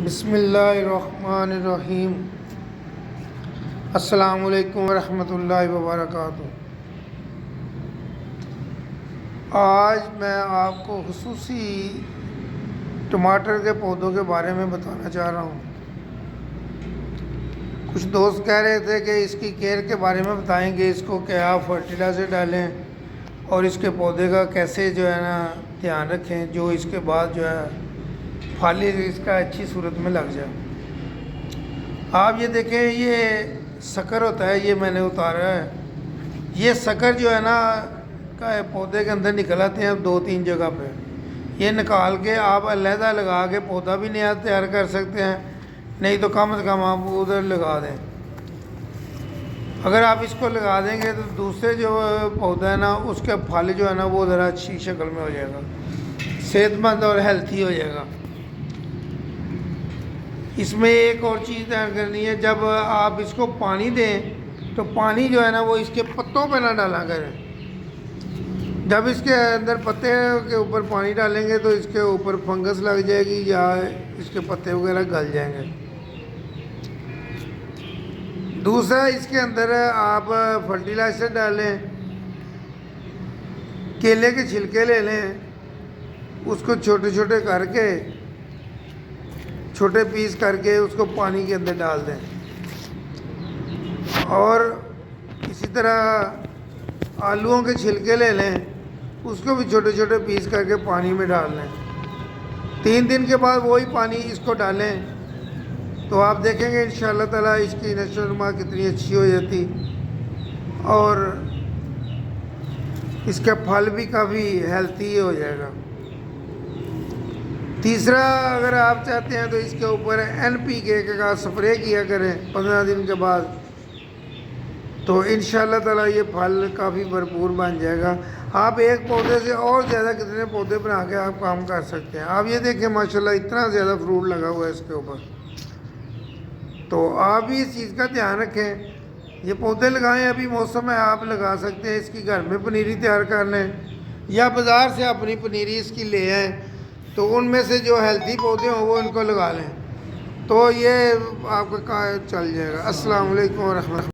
بسم اللہ الرحمن الرحیم۔ السلام علیکم ورحمۃ اللہ وبرکاتہ۔ آج میں آپ کو خصوصی ٹماٹر کے پودوں کے بارے میں بتانا چاہ رہا ہوں۔ کچھ دوست کہہ رہے تھے کہ اس کی کیئر کے بارے میں بتائیں گے، اس کو کیا فرٹیلائزر ڈالیں اور اس کے پودے کا کیسے دھیان رکھیں جو اس کے بعد پھل اس کا اچھی صورت میں لگ جائے۔ آپ یہ دیکھیں، یہ سکر ہوتا ہے، یہ میں نے اتارا ہے۔ یہ سکر پودے کے اندر نکل آتے ہیں 2-3 جگہ پہ۔ یہ نکال کے آپ علیحدہ لگا کے پودا بھی نیا تیار کر سکتے ہیں، نہیں تو کم از کم آپ ادھر لگا دیں۔ اگر آپ اس کو لگا دیں گے تو دوسرے جو پودا ہے اس کے پھل وہ ذرا اچھی شکل میں ہو جائے گا، صحت مند اور ہیلتھی ہو جائے گا۔ اس میں ایک اور چیز دھیان کرنی ہے، جب آپ اس کو پانی دیں تو پانی وہ اس کے پتوں پہ نہ ڈالا کریں۔ جب اس کے اندر پتے کے اوپر پانی ڈالیں گے تو اس کے اوپر فنگس لگ جائے گی یا اس کے پتے وغیرہ گل جائیں گے۔ دوسرا، اس کے اندر آپ فرٹیلائزر ڈالیں، کیلے کے چھلکے لے لیں، اس کو چھوٹے چھوٹے کر کے چھوٹے پیس کر کے اس کو پانی کے اندر ڈال دیں، اور اسی طرح آلوؤں کے چھلکے لے لیں، اس کو بھی چھوٹے چھوٹے پیس کر کے پانی میں ڈال لیں۔ 3 دن کے بعد وہی پانی اس کو ڈالیں تو آپ دیکھیں گے انشاءاللہ تعالیٰ اس کی نشو و نما کتنی اچھی ہو جاتی، اور اس کا پھل بھی کافی ہیلتھی ہو جائے گا۔ تیسرا، اگر آپ چاہتے ہیں تو اس کے اوپر NPK کا سپرے کیا کریں 15 دن کے بعد، تو انشاءاللہ تعالیٰ یہ پھل کافی بھرپور بن جائے گا۔ آپ ایک پودے سے اور زیادہ کتنے پودے بنا کے آپ کام کر سکتے ہیں۔ آپ یہ دیکھیں ماشاءاللہ اتنا زیادہ فروٹ لگا ہوا ہے اس کے اوپر، تو آپ بھی اس چیز کا دھیان رکھیں۔ یہ پودے لگائیں، ابھی موسم ہے، آپ لگا سکتے ہیں۔ اس کی گھر میں پنیری تیار کر لیں یا بازار سے اپنی پنیری اس کی لے آئیں، تو ان میں سے جو ہیلتھی پودے ہوں وہ ان کو لگا لیں، تو یہ آپ کا چل جائے گا۔ السلام علیکم ورحمۃ اللہ۔